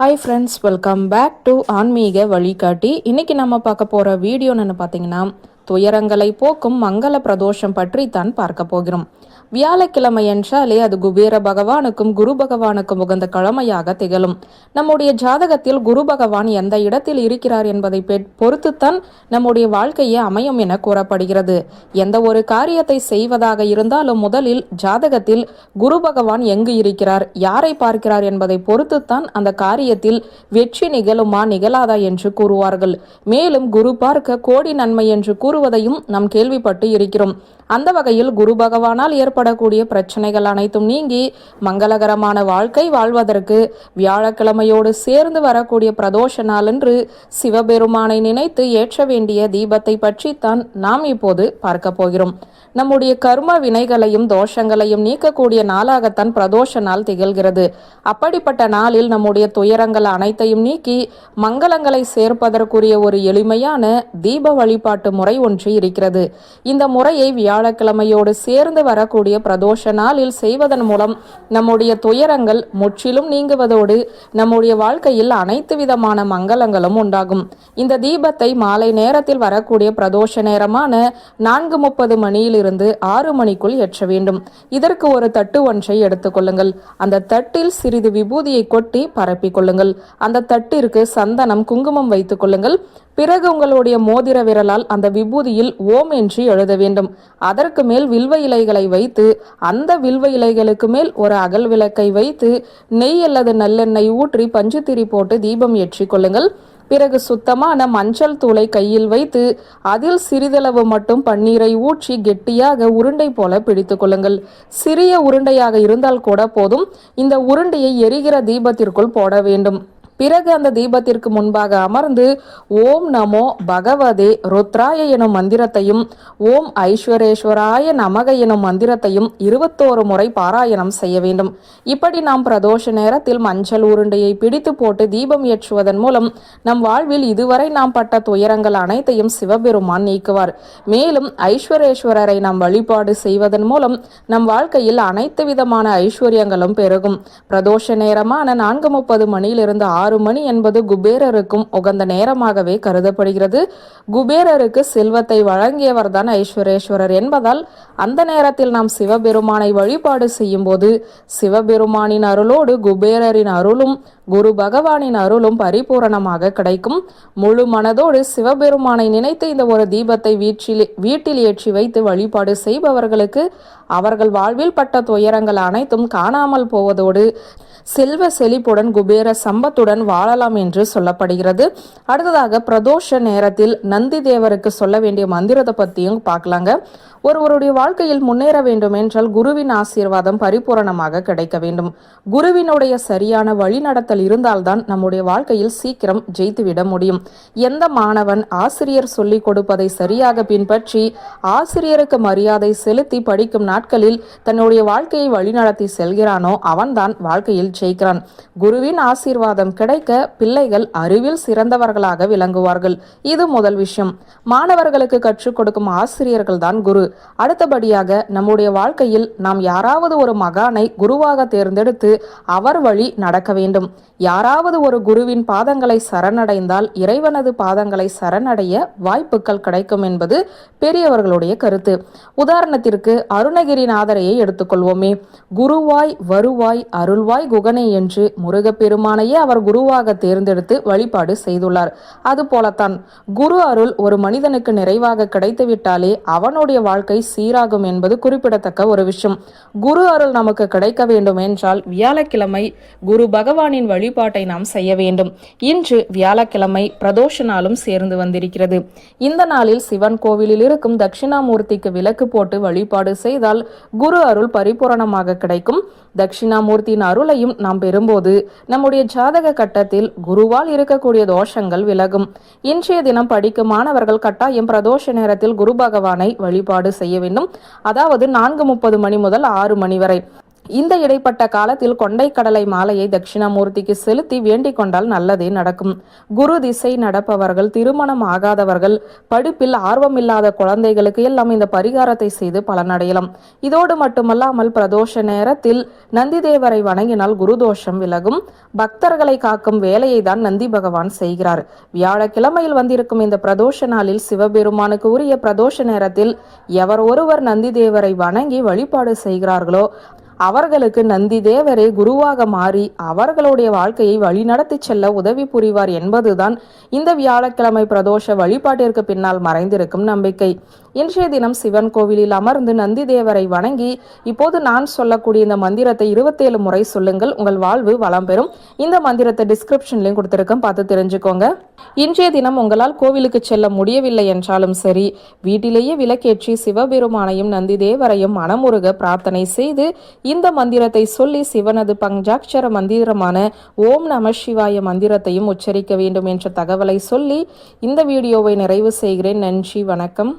Hi friends, welcome back to ஆன்மீக வழிகாட்டி. இன்னைக்கு நம்ம பார்க்க போகிற வீடியோன்னு பார்த்தீங்கன்னா, துயரங்களை போக்கும் மங்கள பிரதோஷம் பற்றி தான் பார்க்க போகிறோம். வியாழக்கிழமை என்றாலே அது குபேர பகவானுக்கும் குரு பகவானுக்கும் உகந்த கிழமையாக திகழும். நம்முடைய ஜாதகத்தில் குரு பகவான் எந்த இடத்தில் இருக்கிறார் என்பதை பொறுத்துத்தான் நம்முடைய வாழ்க்கையே அமையும் என கூறப்படுகிறது. எந்த ஒரு காரியத்தை செய்வதாக இருந்தாலும் முதலில் ஜாதகத்தில் குரு பகவான் எங்கு இருக்கிறார், யாரை பார்க்கிறார் என்பதை பொறுத்துத்தான் அந்த காரியத்தில் வெற்றி நிகழுமா நிகழாதா என்று கூறுவார்கள். மேலும் குரு பார்க்க கோடி நன்மை என்று கூறுவதையும் நாம் கேள்விப்பட்டு இருக்கிறோம். அந்த வகையில் குரு பகவானால் ஏற்படக்கூடிய பிரச்சனைகள் அனைத்தும் நீங்கி மங்களகரமான வாழ்க்கை வாழ்வதற்கு வியாழக்கிழமையோடு சேர்ந்து வரக்கூடிய பிரதோஷ நாளன்று சிவபெருமானை நினைத்து ஏற்ற வேண்டிய தீபத்தை பற்றித்தான் நாம் இப்போது பார்க்க போகிறோம். நம்முடைய கர்ம வினைகளையும் தோஷங்களையும் நீக்கக்கூடிய நாளாகத்தான் பிரதோஷ நாள் திகழ்கிறது. அப்படிப்பட்ட நாளில் நம்முடைய துயரங்கள் அனைத்தையும் நீக்கி மங்களங்களை சேர்ப்பதற்குரிய ஒரு எளிமையான தீப வழிபாட்டு முறை ஒன்று இருக்கிறது. இந்த முறையை வியாழக்கிழமையோடு சேர்ந்து வரக்கூடிய பிரதோஷ நாளில் செய்வதன் மூலம் நம்முடைய துயரங்கள் முற்றிலும் நீங்குவதோடு நம்முடைய வாழ்க்கையில் அனைத்து விதமான மங்களங்களும் உண்டாகும். இந்த தீபத்தை மாலை நேரத்தில் வரக்கூடிய பிரதோஷ நேரமான 4:30 மணியில் இருந்து 6 மணிக்குள் ஏற்ற வேண்டும். இதற்கு ஒரு தட்டு ஒன்றை எடுத்துக்கொள்ளுங்கள். அந்த தட்டில் சிறிது விபூதியை கொட்டி பரப்பிக் கொள்ளுங்கள். அந்த தட்டிற்கு சந்தனம், குங்குமம் வைத்துக் கொள்ளுங்கள். பிறகு உங்களுடைய மோதிர விரலால் அந்த விபூதியில் ஓம் என்று எழுத வேண்டும். அதற்கு மேல் வில்வ இலைகளை வைத்து அந்த வில்வ இலைகளுக்கு மேல் ஒரு அகல் விளக்கை வைத்து நெய் அல்லது நல்லெண்ணெய் ஊற்றி பஞ்சுத்திரி போட்டு தீபம் ஏற்றி கொள்ளுங்கள். பிறகு சுத்தமான மஞ்சள் தூளை கையில் வைத்து அதில் சிறிதளவு மட்டும் பன்னீரை ஊற்றி கெட்டியாக உருண்டை போல பிடித்து கொள்ளுங்கள். சிறிய உருண்டையாக இருந்தால் கூட போதும். இந்த உருண்டையை எரிகிற தீபத்திற்குள் போட வேண்டும். பிறகு அந்த தீபத்திற்கு முன்பாக அமர்ந்து ஓம் நமோ பகவதே ருத்ராய எனும் மந்திரத்தையும் ஓம் ஐஸ்வரேஸ்வராய நமக எனும் மந்திரத்தையும் 21 முறை பாராயணம் செய்ய வேண்டும். இப்படி நாம் பிரதோஷ நேரத்தில் மஞ்சள் உருண்டையை பிடித்து போட்டு தீபம் ஏற்றுவதன் மூலம் நம் வாழ்வில் இதுவரை நாம் பட்ட துயரங்கள் அனைத்தையும் சிவபெருமான் நீக்குவார். மேலும் ஐஸ்வரேஸ்வரரை நாம் வழிபாடு செய்வதன் மூலம் நம் வாழ்க்கையில் அனைத்து விதமான ஐஸ்வர்யங்களும் பெருகும். பிரதோஷ நேரமான 4:30 மணியிலிருந்து 6 மணி என்பது குபேரருக்கும் உகந்த நேரமாகவே கருதப்படுகிறது. குபேரருக்கு செல்வத்தை வழங்கியவர் தான் ஐஸ்வரேஸ்வரர் என்பதால் அந்த நேரத்தில் நாம் சிவபெருமானை வழிபாடு செய்யும் போது சிவபெருமானின் அருளோடு குபேரரின் அருளும் குரு பகவானின் அருளும் பரிபூரணமாக கிடைக்கும். முழு மனதோடு சிவபெருமானை நினைத்து இந்த ஒரு தீபத்தை வீட்டில் ஏற்றி வைத்து வழிபாடு செய்பவர்களுக்கு அவர்கள் வாழ்வில் பட்ட துயரங்கள் அனைத்தும் காணாமல் போவதோடு செல்வ செழிப்புடன் குபேர சம்பத்துடன் வாழலாம் என்று சொல்லப்படுகிறது. அடுத்ததாக பிரதோஷ நேரத்தில் நந்தி தேவருக்கு சொல்ல வேண்டிய மந்திரத்தை பற்றியும் பார்க்கலாங்க. ஒருவருடைய வாழ்க்கையில் முன்னேற வேண்டும் என்றால் குருவின் ஆசீர்வாதம் பரிபூரணமாக கிடைக்க வேண்டும். குருவினுடைய சரியான வழிநடத்தல் இருந்தால்தான் நம்முடைய வாழ்க்கையில் சீக்கிரம் ஜெயித்துவிட முடியும். எந்த மாணவன் ஆசிரியர் சொல்லிக் கொடுப்பதை சரியாக பின்பற்றி ஆசிரியருக்கு மரியாதை செலுத்தி படிக்கும் நாட்களில் தன்னுடைய வாழ்க்கையை வழிநடத்தி செல்கிறானோ அவன்தான் வாழ்க்கையில் ஜெயிக்கிறான். குருவின் ஆசீர்வாதம் கிடைக்க பிள்ளைகள் அறிவில் சிறந்தவர்களாக விளங்குவார்கள். இது முதல் விஷயம். மாணவர்களுக்கு கற்றுக் கொடுக்கும் ஆசிரியர்கள் தான் குரு. அடுத்தபடியாக நம்முடைய வாழ்க்கையில் நாம் யாராவது ஒரு மகானை குருவாக தேர்ந்தெடுத்து அவர் வழி நடக்க வேண்டும். யாராவது ஒரு குருவின் பாதங்களை சரணடைந்தால் இறைவனது பாதங்களை சரணடைய வாய்ப்புகள் கிடைக்கும் என்பது பெரியவர்களுடைய கருத்து. உதாரணத்திற்கு அருணகிரிநாதரையை எடுத்துக்கொள்வோமே. குருவாய் வருவாய் அருள்வாய் குகனை என்று முருகப்பெருமானையே அவர் குருவாக தேர்ந்தெடுத்து வழிபாடு செய்துள்ளார். அதுபோலத்தான் குரு அருள் ஒரு மனிதனுக்கு நிறைவாக கிடைத்துவிட்டாலே அவனுடைய வாழ்க்கை சீராகும் என்பது குறிப்பிடத்தக்க ஒரு விஷயம். குரு அருள் நமக்கு கிடைக்க வேண்டும் என்றால் வியாழக்கிழமை குரு பகவானின் வழிபாட்டை நாம் செய்ய வேண்டும். இன்று வியாழக்கிழமை பிரதோஷ நாளும் சேர்ந்து வந்திருக்கிறது. இந்த நாளில் சிவன் கோவிலில் இருக்கும் தட்சிணாமூர்த்திக்கு விளக்கு போட்டு வழிபாடு செய்தால் குரு அருள் பரிபூரணமாக கிடைக்கும். தட்சிணாமூர்த்தியின் அருளையும் நாம் பெறும்போது நம்முடைய ஜாதக கட்டத்தில் குருவால் இருக்கக்கூடிய தோஷங்கள் விலகும். இன்றைய தினம் படிக்கும் மாணவர்கள் கட்டாயம் பிரதோஷ நேரத்தில் குரு பகவானை வழிபாடு செய்ய வேண்டும். அதாவது 4:30 மணி முதல் 6 மணி வரை. இந்த இடைப்பட்ட காலத்தில் கொண்டை கடலை மாலையை தட்சிணாமூர்த்திக்கு செலுத்தி வேண்டிக் கொண்டால் நல்லதே நடக்கும். குரு திசை நடப்பவர்கள், திருமணம் ஆகாதவர்கள், படிப்பில் ஆர்வமில்லாத குழந்தைகளுக்கு எல்லாம் இந்த பரிகாரத்தை செய்து பலனடையலாம். இதோடு மட்டுமல்லாமல் பிரதோஷ நேரத்தில் நந்தி தேவரை வணங்கினால் குருதோஷம் விலகும். பக்தர்களை காக்கும் வேலையை தான் நந்தி பகவான் செய்கிறார். வியாழக்கிழமையில் வந்திருக்கும் இந்த பிரதோஷ நாளில் சிவபெருமானுக்கு உரிய பிரதோஷ நேரத்தில் எவர் ஒருவர் நந்தி தேவரை வணங்கி வழிபாடு செய்கிறார்களோ அவர்களுக்கு நந்தி தேவரே குருவாக மாறி அவர்களுடைய வாழ்க்கையை வழிநடத்தி செல்ல உதவி புரிவார் என்பதுதான் இந்த வியாழக்கிழமை பிரதோஷ வழிபாட்டிற்கு பின்னால் மறைந்திருக்கும் நம்பிக்கை. இன்றைய தினம் சிவன் கோவிலில் அமர்ந்து நந்தி தேவரை வணங்கி இப்போது நான் சொல்லக்கூடிய இந்த மந்திரத்தை 27 முறை சொல்லுங்கள். உங்கள் வாழ்வு வளம் பெறும். இந்த மந்திரத்தை டிஸ்கிரிப்ஷன்லையும் கொடுத்திருக்கேன், பார்த்து தெரிஞ்சுக்கோங்க. இன்றைய தினம் உங்களால் கோவிலுக்கு செல்ல முடியவில்லை என்றாலும் சரி, வீட்டிலேயே விளக்கேற்றி சிவபெருமானையும் நந்தி தேவரையும் மனமுருக பிரார்த்தனை செய்து இந்த மந்திரத்தை சொல்லி சிவனது பஞ்சாட்சர மந்திரமான ஓம் நம சிவாய மந்திரத்தையும் உச்சரிக்க வேண்டும் என்ற தகவலை சொல்லி இந்த வீடியோவை நிறைவு செய்கிறேன். நன்றி, வணக்கம்.